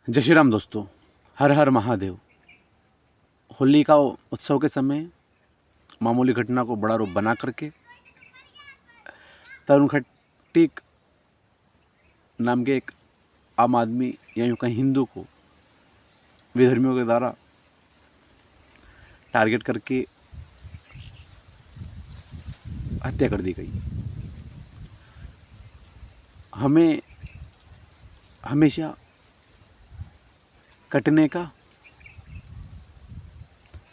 जय श्री राम दोस्तों, हर हर महादेव। होली का उत्सव के समय मामूली घटना को बड़ा रूप बना करके तरुण खटीक नाम के एक आम आदमी या यूँ कहीं हिंदू को विधर्मियों के द्वारा टारगेट करके हत्या कर दी गई। हमें हमेशा कटने का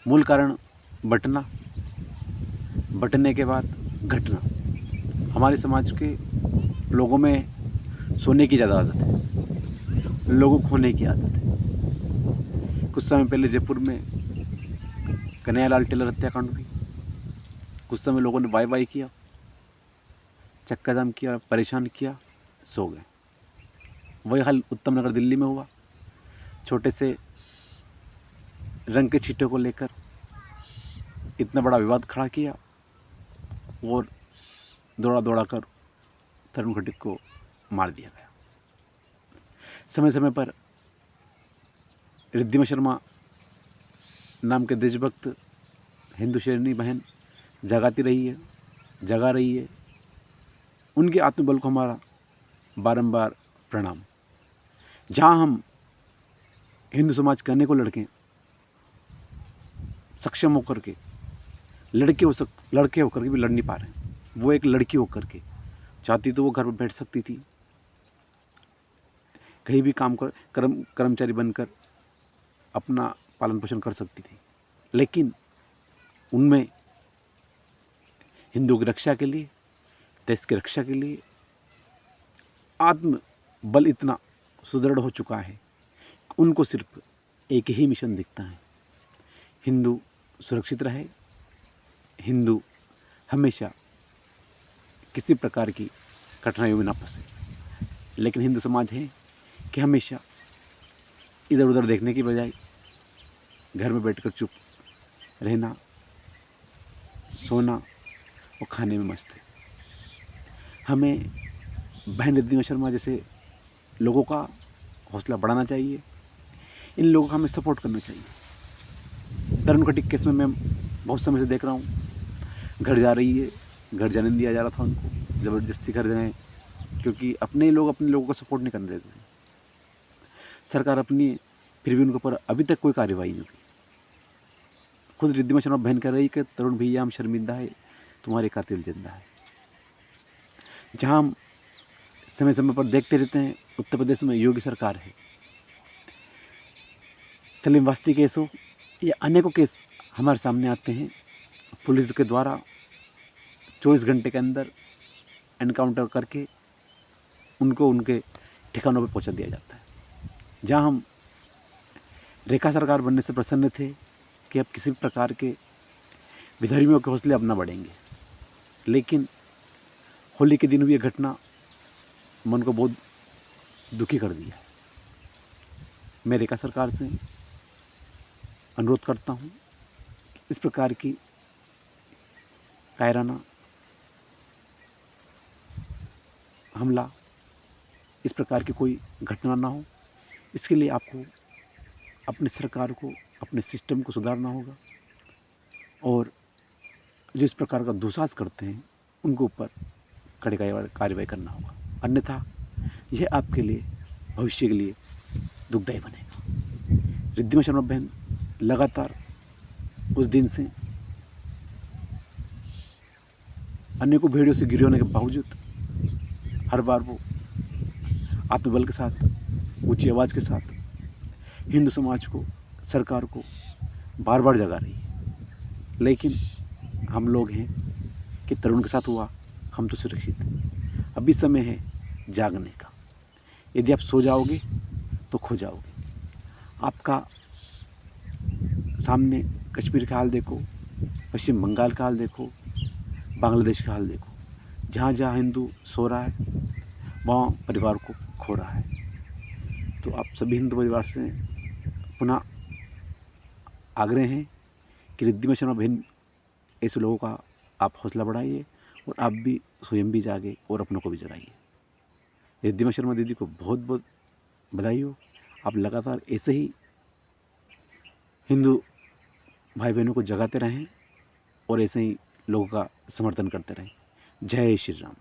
मूल कारण बटने के बाद घटना। हमारे समाज के लोगों में सोने की ज़्यादा आदत है, लोगों को खोने की आदत है। कुछ समय पहले जयपुर में कन्हैयालाल टेलर हत्याकांड हुई। कुछ समय लोगों ने वाई वाई किया, चक्का जाम किया, परेशान किया, सो गए। वही हाल उत्तम नगर दिल्ली में हुआ। छोटे से रंग के छींटों को लेकर इतना बड़ा विवाद खड़ा किया और दौड़ा कर तरुण खटीक को मार दिया गया। समय समय पर रिद्धिमा शर्मा नाम के देशभक्त हिंदू शेरनी बहन जगा रही है। उनके आत्मबल को हमारा बारंबार प्रणाम। जहाँ हम हिंदू समाज के अनेकों लड़के सक्षम होकर के लड़के होकर के भी लड़ नहीं पा रहे। वो एक लड़की होकर के चाहती तो वो घर पर बैठ सकती थी, कहीं भी काम कर कर्मचारी बनकर अपना पालन पोषण कर सकती थी। लेकिन उनमें हिंदू की रक्षा के लिए, देश की रक्षा के लिए आत्म बल इतना सुदृढ़ हो चुका है, उनको सिर्फ एक ही मिशन दिखता है, हिंदू सुरक्षित रहे, हिंदू हमेशा किसी प्रकार की कठिनाइयों में ना फंसे। लेकिन हिंदू समाज है कि हमेशा इधर उधर देखने की बजाय घर में बैठकर चुप रहना, सोना और खाने में मस्त है। हमें बहन रिद्धिमा शर्मा जैसे लोगों का हौसला बढ़ाना चाहिए। इन लोगों का हमें सपोर्ट करना चाहिए। तरुण खटीक केस में मैं बहुत समय से देख रहा हूँ, घर जा रही है, घर जाने दिया जा रहा था उनको, ज़बरदस्ती घर जाए, क्योंकि अपने लोगों का सपोर्ट नहीं करने देते। सरकार अपनी, फिर भी उनके ऊपर अभी तक कोई कार्रवाई नहीं हुई। खुद रिद्धिमा शर्मा बहन कह रही कि तरुण भैया हम शर्मिंदा है, तुम्हारे कातिल जिंदा है। जहाँ हम समय समय पर देखते रहते हैं, उत्तर प्रदेश में योगी सरकार है। सलीम वास्ती केस हो या अनेकों केस हमारे सामने आते हैं, पुलिस के द्वारा 24 घंटे के अंदर एनकाउंटर करके उनको उनके ठिकानों पर पहुंचा दिया जाता है। जहां हम रेखा सरकार बनने से प्रसन्न थे कि अब किसी प्रकार के विधर्मियों के हौसले अब न बढ़ेंगे, लेकिन होली के दिन हुई यह घटना मन को बहुत दुखी कर दिया। मैं रेखा सरकार से अनुरोध करता हूं, इस प्रकार की कायराना हमला, इस प्रकार की कोई घटना ना हो, इसके लिए आपको अपनी सरकार को, अपने सिस्टम को सुधारना होगा और जो इस प्रकार का दुस्साहस करते हैं उनके ऊपर कड़ी कार्रवाई करना होगा। अन्यथा यह आपके लिए भविष्य के लिए दुखदायी बनेगा। रिद्धिमा शर्मा बहन लगातार उस दिन से अनेकों भेड़ियों से घिरे होने के बावजूद हर बार वो आत्मबल के साथ, ऊंची आवाज़ के साथ हिंदू समाज को, सरकार को बार बार जगा रही है। लेकिन हम लोग हैं कि तरुण के साथ हुआ, हम तो सुरक्षित हैं। अभी समय है जागने का। यदि आप सो जाओगे तो खो जाओगे। आपका सामने कश्मीर का हाल देखो, पश्चिम बंगाल का हाल देखो, बांग्लादेश का हाल देखो। जहाँ जहाँ हिंदू सो रहा है वहाँ परिवार को खो रहा है। तो आप सभी हिंदू परिवार से पुनः आग्रह है कि रिद्धिमा शर्मा बहन ऐसे लोगों का आप हौसला बढ़ाइए और आप भी स्वयं भी जागे और अपनों को भी जगाइए। रिद्धिमा शर्मा दीदी को बहुत बहुत बधाई हो। आप लगातार ऐसे ही हिंदू भाई बहनों को जगाते रहें और ऐसे ही लोगों का समर्थन करते रहें। जय श्री राम।